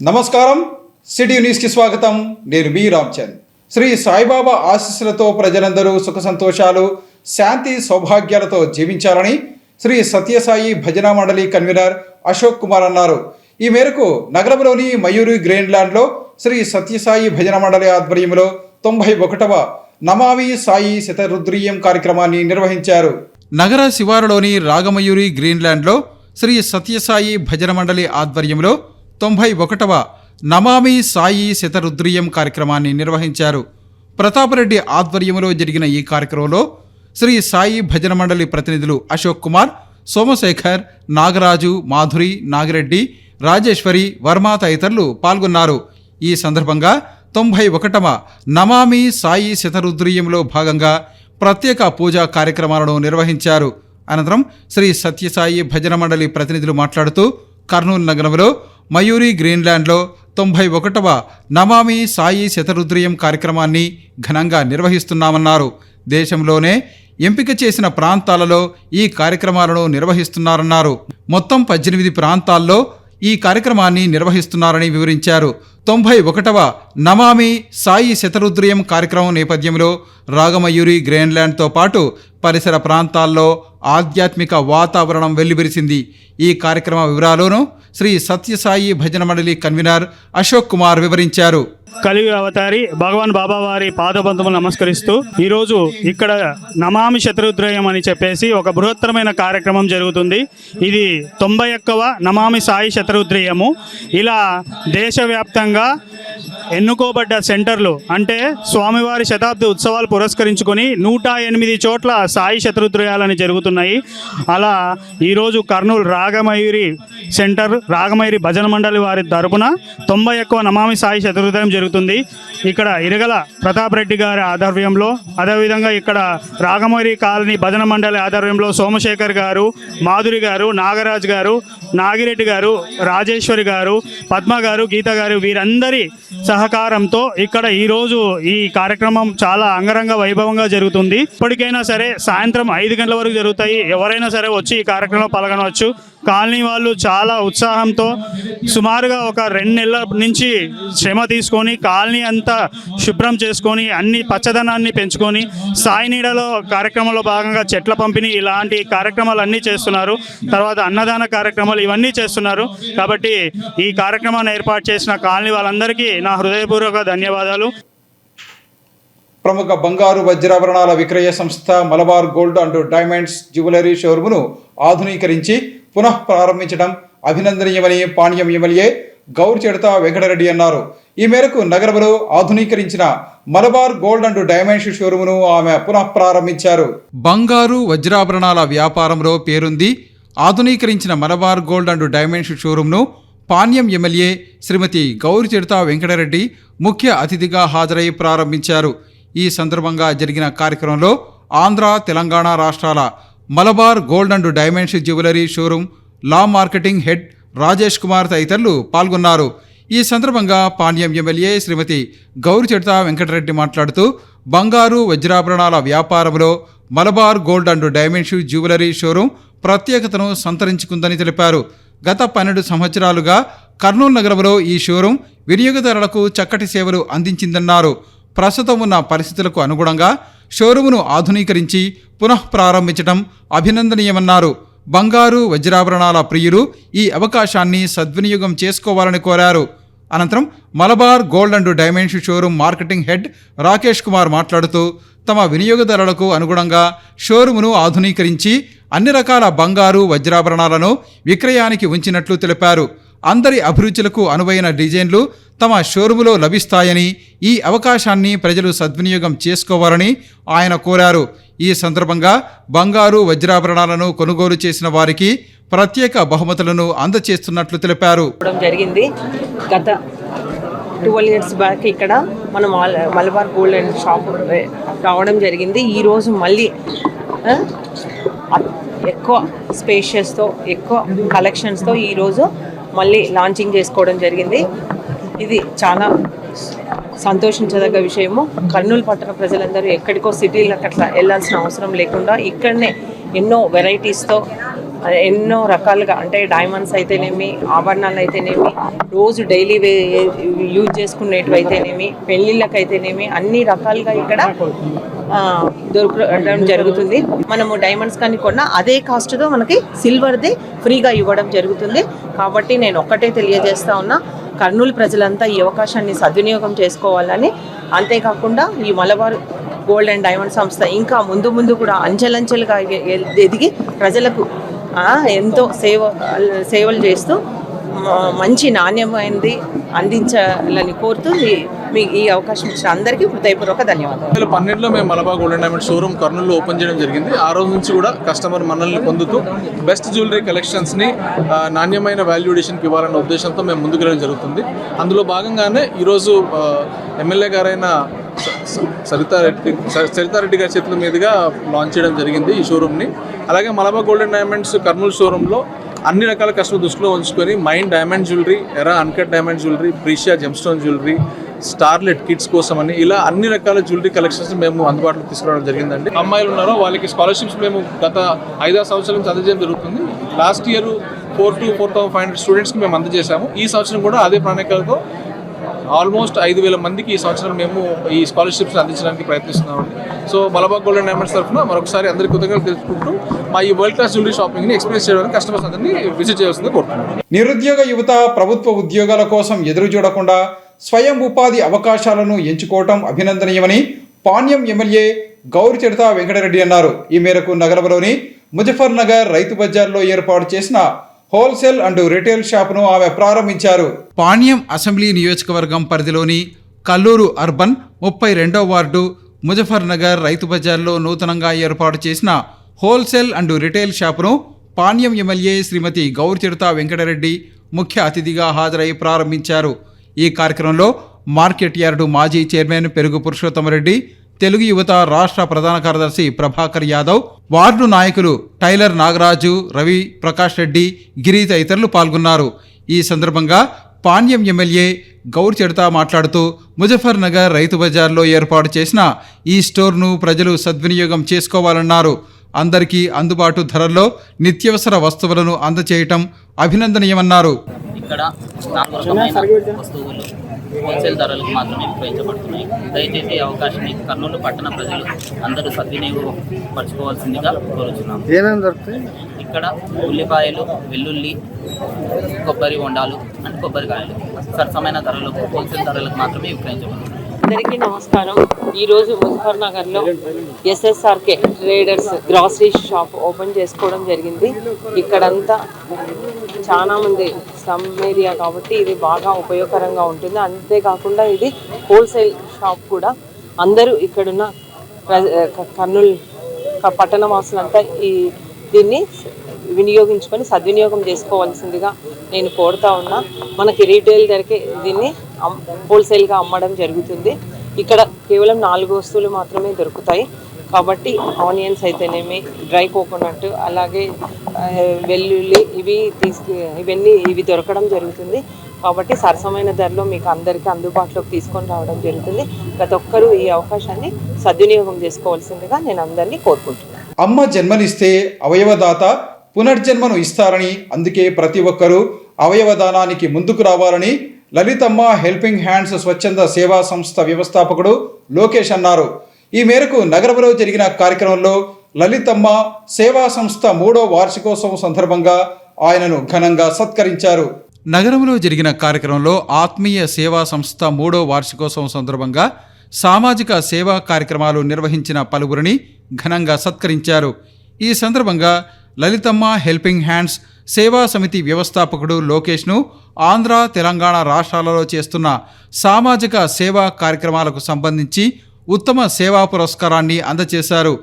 నమస్కారం, సిటీ న్యూస్కి స్వాగతం. నేను మీ రామ్చంద్. శ్రీ సాయిబాబా ఆశీస్సులతో ప్రజలందరూ సుఖ సంతోషాలు, శాంతి సౌభాగ్యాలతో జీవించాలని శ్రీ సత్యసాయి భజన మండలి కన్వీనర్ అశోక్ కుమార్ అన్నారు. ఈ మేరకు నగరంలోని మయూరి గ్రీన్లాండ్లో శ్రీ సత్యసాయి భజన మండలి ఆధ్వర్యంలో 91వ నమామి సాయి శతరుద్రీయం కార్యక్రమాన్ని నిర్వహించారు. నగర శివారులోని రాగమయూరి గ్రీన్లాండ్లో శ్రీ సత్యసాయి భజన మండలి ఆధ్వర్యంలో 91వ నమామి సాయి శతరుద్రీయం కార్యక్రమాన్ని నిర్వహించారు. ప్రతాపరెడ్డి ఆధ్వర్యంలో జరిగిన ఈ కార్యక్రమంలో శ్రీ సాయి భజన మండలి ప్రతినిధులు అశోక్ కుమార్, సోమశేఖర్, నాగరాజు, మాధురి, నాగిరెడ్డి, రాజేశ్వరి, వర్మ తదితరులు పాల్గొన్నారు. ఈ సందర్భంగా 91వ నమామి సాయి శతరుద్రీయంలో భాగంగా ప్రత్యేక పూజా కార్యక్రమాలను నిర్వహించారు. అనంతరం శ్రీ సత్యసాయి భజన మండలి ప్రతినిధులు మాట్లాడుతూ కర్నూలు నగరంలో మయూరి గ్రీన్లాండ్లో 91వ నమామి సాయి శతరుద్రీయం కార్యక్రమాన్ని ఘనంగా నిర్వహిస్తున్నామన్నారు. దేశంలోనే ఎంపిక చేసిన ప్రాంతాలలో ఈ కార్యక్రమాలను నిర్వహిస్తున్నారన్నారు. మొత్తం 18 ప్రాంతాల్లో ఈ కార్యక్రమాన్ని నిర్వహిస్తున్నారని వివరించారు. 91వ నమామి సాయి శతరుద్రీయం కార్యక్రమం నేపథ్యంలో రాగమయూరి గ్రీన్లాండ్తో పాటు పరిసర ప్రాంతాల్లో ఆధ్యాత్మిక వాతావరణం వెల్లివిరిసింది. ఈ కార్యక్రమ వివరాలను శ్రీ సత్యసాయి భజన మండలి కన్వీనర్ అశోక్ కుమార్ వివరించారు. కలియుగ అవతారి భగవాన్ బాబా వారి పాదబంధములు నమస్కరిస్తూ ఈరోజు ఇక్కడ నమామి శతరుద్రయం అని చెప్పేసి ఒక బృహత్తరమైన కార్యక్రమం జరుగుతుంది. ఇది 91వ నమామి సాయి శతరుద్రయము. ఇలా దేశవ్యాప్తంగా ఎన్నుకోబడ్డ సెంటర్లు అంటే స్వామివారి శతాబ్ది ఉత్సవాలు పురస్కరించుకొని 108 చోట్ల సాయి శతరుద్రయాలని జరుగుతున్నాయి. అలా ఈరోజు కర్నూలు రాగమయూరి సెంటర్, రాగమయూరి భజన మండలి వారి తరపున 91వ నమామి సాయి శతరుద్రయం జరుగుతుంది. ఇక్కడ ఇరగల ప్రతాపరెడ్డి గారి ఆధ్వర్యంలో, అదేవిధంగా ఇక్కడ రాగమయూరి కాలనీ భజన మండలి ఆధ్వర్యంలో సోమశేఖర్ గారు, మాధురి గారు, నాగరాజ్ గారు, నాగిరెడ్డి గారు, రాజేశ్వరి గారు, పద్మ గారు, గీత గారు వీరందరి సహకారంతో ఇక్కడ ఈరోజు ఈ కార్యక్రమం చాలా అంగరంగ వైభవంగా జరుగుతుంది. ఇప్పటికైనా సరే సాయంత్రం 5 గంటల వరకు జరుగుతాయి. ఎవరైనా సరే వచ్చి ఈ కార్యక్రమంలో పాల్గొనవచ్చు. కాలనీ వాళ్ళు చాలా ఉత్సాహంతో సుమారుగా ఒక 2 నెలల నుంచి శ్రమ తీసుకొని కాలనీ అంతా శుభ్రం చేసుకొని అన్ని పచ్చదనాన్ని పెంచుకొని సాయి నీడలో కార్యక్రమంలో భాగంగా చెట్ల పంపిణీ ఇలాంటి కార్యక్రమాలు అన్నీ చేస్తున్నారు. తర్వాత అన్నదాన కార్యక్రమాలు ఇవన్నీ చేస్తున్నారు. కాబట్టి ఈ కార్యక్రమాన్ని ఏర్పాటు చేసిన కాలనీ వాళ్ళందరికీ నా హృదయపూర్వక ధన్యవాదాలు. ప్రముఖ బంగారు వజ్రాభరణాల విక్రయ సంస్థ Malabar gold and diamonds jewellery షోరూమును ఆధునీకరించి పునః ప్రారంభించడం అభినందనీయమని పాణ్యం ఎమ్మెల్యే గౌరిచెడత వెంకటరెడ్డి అన్నారు. ఈ మేరకు నగరంలో ఆధునీకరించిన మలబార్ గోల్డ్ అండ్ డైమండ్స్ షోరూమును ఆమె పునః ప్రారంభించారు. బంగారు వజ్రాభరణాల వ్యాపారంలో పేరుంది ఆధునీకరించిన మలబార్ గోల్డ్ అండ్ డైమండ్స్ షోరూంను పాణ్యం ఎమ్మెల్యే శ్రీమతి గౌరిచెడత వెంకటరెడ్డి ముఖ్య అతిథిగా హాజరై ప్రారంభించారు. ఈ సందర్భంగా జరిగిన కార్యక్రమంలో ఆంధ్ర, తెలంగాణ రాష్ట్రాల Malabar gold and diamonds jewellery showroom law marketing head Rajesh Kumar తదితరులు పాల్గొన్నారు. ఈ సందర్భంగా పాణ్యం ఎమ్మెల్యే శ్రీమతి గౌరిచెడత వెంకటరెడ్డి మాట్లాడుతూ బంగారు వజ్రాభరణాల వ్యాపారంలో Malabar gold and diamonds jewellery showroom ప్రత్యేకతను సంతరించుకుందని తెలిపారు. గత 12 సంవత్సరాలుగా కర్నూలు నగరంలో ఈ షోరూం వినియోగదారులకు చక్కటి సేవలు అందించిందన్నారు. ప్రస్తుతం ఉన్న పరిస్థితులకు అనుగుణంగా షోరూమును ఆధునీకరించి పునః ప్రారంభించడం అభినందనీయమన్నారు. బంగారు వజ్రాభరణాల ప్రియులు ఈ అవకాశాన్ని సద్వినియోగం చేసుకోవాలని కోరారు. అనంతరం Malabar gold and diamonds showroom marketing head Rakesh Kumar మాట్లాడుతూ తమ వినియోగదారులకు అనుగుణంగా షోరూమును ఆధునీకరించి అన్ని రకాల బంగారు వజ్రాభరణాలను విక్రయానికి ఉంచినట్లు తెలిపారు. అందరి అభిరుచులకు అనువైన డిజైన్లు తమ షోరూములో లభిస్తాయని, ఈ అవకాశాన్ని ప్రజలు సద్వినియోగం చేసుకోవాలని ఆయన కోరారు. ఈ సందర్భంగా బంగారు వజ్రాభరణాలను కొనుగోలు చేసిన వారికి ప్రత్యేక బహుమతులను అందజేస్తున్నట్లు తెలిపారు. జరిగింది గత 12 ఇయర్స్ బ్యాక్ ఇక్కడ మనం మలబార్ గోల్డ్ అండ్ షాప్ రావడం జరిగింది. ఈరోజు మళ్ళీ ఎక్కువ స్పేషియస్తో, ఎక్కువ కలెక్షన్స్తో ఈరోజు మళ్ళీ లాంచింగ్ చేసుకోవడం జరిగింది. ఇది చాలా సంతోషించదగ్గ విషయము. కర్నూలు పట్టణ ప్రజలందరూ ఎక్కడికో సిటీలకు అట్లా వెళ్ళాల్సిన అవసరం లేకుండా ఇక్కడనే ఎన్నో వెరైటీస్తో ఎన్నో రకాలుగా అంటే డైమండ్స్ అయితేనేమి, ఆభరణాలు అయితేనేమి, రోజు డైలీ యూజ్ చేసుకునేటివి అయితేనేమి, పెళ్ళిళ్ళకి అయితేనేమి అన్ని రకాలుగా ఇక్కడ దొరకడం జరుగుతుంది. మనము డైమండ్స్ కానీ కొన్నా అదే కాస్ట్తో మనకి సిల్వర్ది ఫ్రీగా ఇవ్వడం జరుగుతుంది. కాబట్టి నేను ఒక్కటే తెలియజేస్తా ఉన్నా, కర్నూలు ప్రజలంతా ఈ అవకాశాన్ని సద్వినియోగం చేసుకోవాలని, అంతేకాకుండా ఈ మలబార్ గోల్డ్ అండ్ డైమండ్ సంస్థ ఇంకా ముందు ముందు కూడా అంచెలంచెలుగా ఎదిగి ప్రజలకు ఎంతో సేవలు చేస్తూ మంచి నాణ్యమైనది అందించాలని కోరుతూ మీకు ఈ అవకాశం ఇచ్చిన అందరికీ హృదయపూర్వక ధన్యవాదాలు. 2012లో మేము Malabar gold and diamond showroom కర్నూలులో ఓపెన్ చేయడం జరిగింది. ఆ రోజు నుంచి కూడా కస్టమర్ మనల్ని పొందుతూ బెస్ట్ జ్యువెలరీ కలెక్షన్స్ని నాణ్యమైన వాల్యుడేషన్కి ఇవ్వాలన్న ఉద్దేశంతో మేము ముందుకు వెళ్ళడం జరుగుతుంది. అందులో భాగంగానే ఈరోజు ఎమ్మెల్యే గారైన సరితారెడ్డి గారి చేతుల మీదుగా లాంచ్ చేయడం జరిగింది ఈ షోరూమ్ని. అలాగే Malabar gold and diamonds Kurnool షోరూంలో అన్ని రకాల కస్టమర్ దృష్టిలో ఉంచుకొని mine diamond jewellery, era uncut diamond jewellery, Precia gemstone jewellery, Starlet kids కోసం అని ఇలా అన్ని రకాల జ్యువెలరీ కలెక్షన్స్ మేము అందుబాటులో తీసుకురావడం జరిగిందండి. అమ్మాయిలు ఉన్నారో వాళ్ళకి స్కాలర్షిప్స్ మేము గత 5-6 సంవత్సరాల నుంచి అందజేయడం జరుగుతుంది. లాస్ట్ ఇయర్ 4,500 స్టూడెంట్స్కి మేము అందజేశాము. ఈ సంవత్సరం కూడా అదే ప్రణాళికలతో ఆల్మోస్ట్ 5,000 మందికి ఈ సంవత్సరం మేము ఈ స్కాలర్షిప్స్ అందించడానికి ప్రయత్నిస్తున్నామండి. So Malabar gold and diamonds తరఫున మరొకసారి అందరి కృతజ్ఞతలు తెలుసుకుంటూ మా ఈ వరల్డ్ క్లాస్ జ్యువెలరీ షాపింగ్ని ఎక్స్పీరియన్స్ చేయడానికి కస్టమర్స్ అందరినీ విజిట్ చేయాల్సిందిగా కోరుతున్నాను. నిరుద్యోగ యువత ప్రభుత్వ ఉద్యోగాల కోసం ఎదురు చూడకుండా స్వయం ఉపాధి అవకాశాలను ఎంచుకోవటం అభినందనీయమని పాణ్యం ఎమ్మెల్యే గౌరిచెడత వెంకటరెడ్డి అన్నారు. ఈ మేరకు నగరంలోని ముజఫర్ నగర్ రైతు బజార్లో ఏర్పాటు చేసిన హోల్సేల్ అండ్ రిటైల్ షాపును ఆమె ప్రారంభించారు. పాణ్యం అసెంబ్లీ నియోజకవర్గం పరిధిలోని కల్లూరు అర్బన్ 32వ వార్డు ముజఫర్ నగర్ రైతు బజార్లో నూతనంగా ఏర్పాటు చేసిన హోల్సేల్ అండ్ రిటైల్ షాపును పాణ్యం ఎమ్మెల్యే శ్రీమతి గౌరిచెడత వెంకటరెడ్డి ముఖ్య అతిథిగా హాజరై ప్రారంభించారు. ఈ కార్యక్రమంలో మార్కెట్ యార్డు మాజీ చైర్మన్ పెరుగు పురుషోత్తమరెడ్డి, తెలుగు యువత రాష్ట్ర ప్రధాన కార్యదర్శి ప్రభాకర్ యాదవ్, వార్డు నాయకులు టైలర్ నాగరాజు, రవి, ప్రకాష్ రెడ్డి, గిరి తదితరులు పాల్గొన్నారు. ఈ సందర్భంగా పాణ్యం ఎమ్మెల్యే గౌరిచెడత మాట్లాడుతూ ముజఫర్ నగర్ రైతు బజార్లో ఏర్పాటు చేసిన ఈ స్టోర్ను ప్రజలు సద్వినియోగం చేసుకోవాలన్నారు. అందరికీ అందుబాటు ధరల్లో నిత్యావసర వస్తువులను అందచేయటం అభినందనీయమన్నారు. ఇక్కడ నామరకమైన వస్తువులు హోల్సేల్ ధరలకు మాత్రమే విక్రయించబడుతున్నాయి. దయచేసి అవకాశాన్ని కర్నూలు పట్టణ ప్రజలు అందరూ సద్వినియోగపరచుకోవాల్సిందిగా కోరుచున్నాం. ఇక్కడ ఉల్లిపాయలు, వెల్లుల్లి, కొబ్బరి బొండాలు అండ్ కొబ్బరికాయలు సరసమైన ధరలకు హోల్సేల్ ధరలకు మాత్రమే విక్రయించబడుతున్నాయి. అందరికీ నమస్కారం. ఈరోజు ముజఫర్ నగర్లో SSRK traders grocery shop open చేసుకోవడం జరిగింది. ఇక్కడంతా చాలా మంది స్లమ్ ఏరియా కాబట్టి ఇది బాగా ఉపయోగకరంగా ఉంటుంది. అంతేకాకుండా ఇది హోల్సేల్ షాప్ కూడా. అందరూ ఇక్కడున్న కర్నూలు పట్టణ వాసులంతా దీన్ని వినియోగించుకొని సద్వినియోగం చేసుకోవాల్సిందిగా నేను కోరుతా ఉన్నా. మనకి రీటైల్ ధరకే దీన్ని హోల్సేల్గా అమ్మడం జరుగుతుంది. ఇక్కడ కేవలం 4 వస్తువులు మాత్రమే దొరుకుతాయి కాబట్టి ఆనియన్స్ అయితేనేమి, డ్రై కోకోనట్, అలాగే వెల్లుల్లి ఇవి దొరకడం జరుగుతుంది. కాబట్టి సరసమైన ధరలో మీకు అందరికీ అందుబాటులోకి తీసుకొని రావడం జరుగుతుంది. ప్రతి ఒక్కరూ ఈ అవకాశాన్ని సద్వినియోగం చేసుకోవాల్సిందిగా నేను అందరినీ కోరుకుంటున్నాను. అమ్మ జన్మనిస్తే అవయవదాత పునర్జన్మను ఇస్తారని, అందుకే ప్రతి ఒక్కరూ అవయవదానానికి ముందుకు రావాలని లలితమ్మ హెల్పింగ్ హ్యాండ్స్ స్వచ్ఛంద సేవా సంస్థ వ్యవస్థాపకుడు లోకేష్ అన్నారు. ఈ మేరకు నగరంలో జరిగిన కార్యక్రమంలో లలితమ్మ సేవా సంస్థ 3వ వార్షికోత్సవం సందర్భంగా ఆయనను ఘనంగా సత్కరించారు. నగరంలో జరిగిన కార్యక్రమంలో ఆత్మీయ సేవా సంస్థ 3వ వార్షికోత్సవం సందర్భంగా సామాజిక సేవా కార్యక్రమాలు నిర్వహించిన పలువురిని ఘనంగా సత్కరించారు. ఈ సందర్భంగా లలితమ్మ హెల్పింగ్ హ్యాండ్స్ సేవా సమితి వ్యవస్థాపకుడు లోకేష్ను ఆంధ్ర, తెలంగాణ రాష్ట్రాలలో చేస్తున్న సామాజిక సేవా కార్యక్రమాలకు సంబంధించి ఉత్తమ సేవా పురస్కారాన్ని అందజేశారు.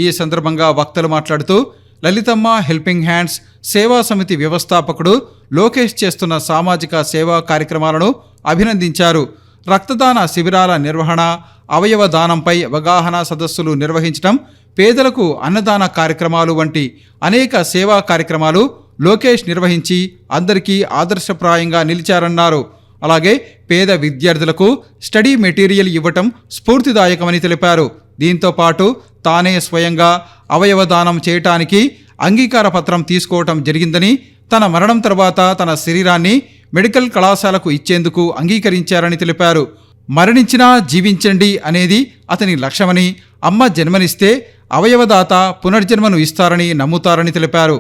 ఈ సందర్భంగా వక్తలు మాట్లాడుతూ లలితమ్మ హెల్పింగ్ హ్యాండ్స్ సేవా సమితి వ్యవస్థాపకుడు లోకేష్ చేస్తున్న సామాజిక సేవా కార్యక్రమాలను అభినందించారు. రక్తదాన శిబిరాల నిర్వహణ, అవయవ దానంపై అవగాహన సదస్సులు నిర్వహించడం, పేదలకు అన్నదాన కార్యక్రమాలు వంటి అనేక సేవా కార్యక్రమాలు లోకేష్ నిర్వహించి అందరికీ ఆదర్శప్రాయంగా నిలిచారన్నారు. అలాగే పేద విద్యార్థులకు స్టడీ మెటీరియల్ ఇవ్వటం స్ఫూర్తిదాయకమని తెలిపారు. దీంతో పాటు తానే స్వయంగా అవయవ దానం చేయటానికి అంగీకార పత్రం తీసుకోవటం జరిగిందని, తన మరణం తర్వాత తన శరీరాన్ని మెడికల్ కళాశాలకు ఇచ్చేందుకు అంగీకరించారని తెలిపారు. మరణించినా జీవించండి అనేది అతని లక్ష్యమని, అమ్మ జన్మనిస్తే అవయవదాత పునర్జన్మను ఇస్తారని నమ్ముతారని తెలిపారు.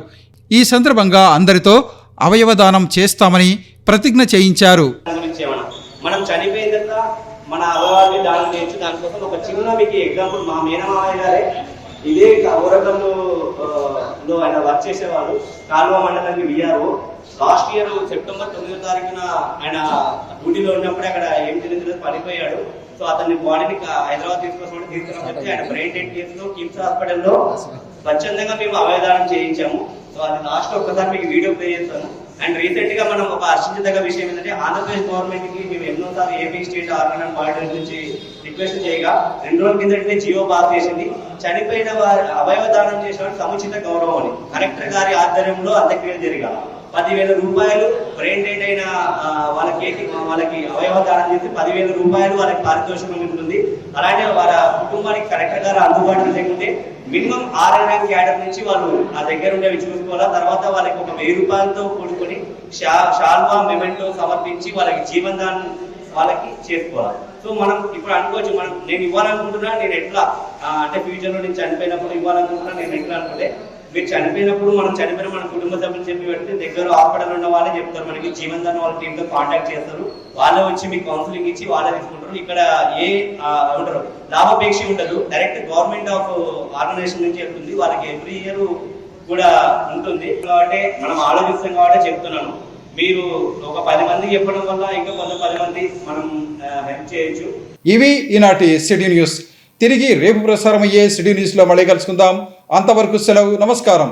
ఈ సందర్భంగా అందరితో అవయవదానం చేస్తామని ప్రతిజ్ఞ చేయించారు. మనం చనిపోయిన తర్వాత మన అవయవాన్ని దానం చేయొచ్చు. దానికోసం ఒక చిన్న మీకు ఎగ్జాంపుల్, మా మేనమామయ్య గారే ఇదే ఔరగంలో ఆయన వర్క్ చేసేవాడు. కాలువ మండలానికి విఆర్ఓ. లాస్ట్ ఇయర్ సెప్టెంబర్ 9వ తారీఖున ఆయన డ్యూటీలో ఉన్నప్పుడే అక్కడ ఏం తెలియదు పడిపోయాడు. సో అతన్ని బాడీని హైదరాబాద్ తీసుకురాబట్టి ఆయన బ్రెయిన్ డెడ్ కేసులో కిమ్స్ హాస్పిటల్లో స్వచ్ఛందంగా మేము అవయదానం చేయించాము. సో అది లాస్ట్ ఒక్కసారి మీకు వీడియో ప్లే చేస్తాను. అండ్ రీసెంట్ గా మనం ఒక హర్షించదగ్గ విషయం ఏంటంటే, ఆంధ్రప్రదేశ్ గవర్నమెంట్ కి మేము ఎన్నోసార్లు AP state organ and body నుంచి రిక్వెస్ట్ చేయగా 2 రోజుల కిందటే జియో పాస్ చేసింది. చనిపోయిన వారి అవయవ దానం చేసిన సముచిత గౌరవం అని కలెక్టర్ గారి ఆధ్వర్యంలో అంత్యక్రియలు జరిగాయి. 10,000 రూపాయలు బ్రెయిన్ డెడ్ అయిన వాళ్ళకి అవయవ దానం చేసి 10,000 రూపాయలు వాళ్ళకి పారితోషికం ఉంటుంది. అలానే వాళ్ళ కుటుంబానికి కలెక్టర్ గారు అందుబాటులో లేకుంటే మినిమం RNA క్యాడర్ నుంచి వాళ్ళు ఆ దగ్గర ఉండేవి చూసుకోవాలా. తర్వాత వాళ్ళకి ఒక 1000 రూపాయలతో కూడుకొని షాల్వా మెమెంటో సమర్పించి వాళ్ళకి జీవనదానం వాళ్ళకి చేసుకోవాలి. సో మనం ఇప్పుడు అనుకోవచ్చు, నేను ఇవ్వాలనుకుంటున్నా, నేను ఎట్లా అంటే ఫ్యూచర్లో నేను చనిపోయినప్పుడు ఇవ్వాలనుకుంటున్నా, నేను ఎట్లా అనుకుంటే, మీరు చనిపోయినప్పుడు మన కుటుంబ సభ్యులు చెప్పి పెడితే దగ్గర హాస్పిటల్ ఉన్న వాళ్ళే చెప్తారు, మనకి జీవనదానం వాళ్ళ టీంతో కాంటాక్ట్ చేస్తారు. వాళ్ళే వచ్చి మీకు కౌన్సిలింగ్ ఇచ్చి వాళ్ళే తీసుకుంటారు. ఇక్కడ ఏ ఉంటారు లాభాపేక్ష ఉండదు, డైరెక్ట్ గవర్నమెంట్ ఆఫ్ ఆర్గనైజేషన్ నుంచి వెళ్తుంది. వాళ్ళకి ఎవ్రీ ఇయర్ కూడా ఉంటుంది. కాబట్టి మనం ఆలోచిస్తాం కాబట్టి చెప్తున్నాను. మీరు ఒక 10 మందికి చెప్పడం వల్ల ఇంకా కొంత 10 మంది మనం హెల్ప్ చేయొచ్చు. ఇవి ఈనాటి సిటీ న్యూస్. తిరిగి రేపు ప్రసారం అయ్యే సిటీ న్యూస్లో మళ్ళీ కలుసుకుందాం. అంతవరకు సెలవు. నమస్కారం.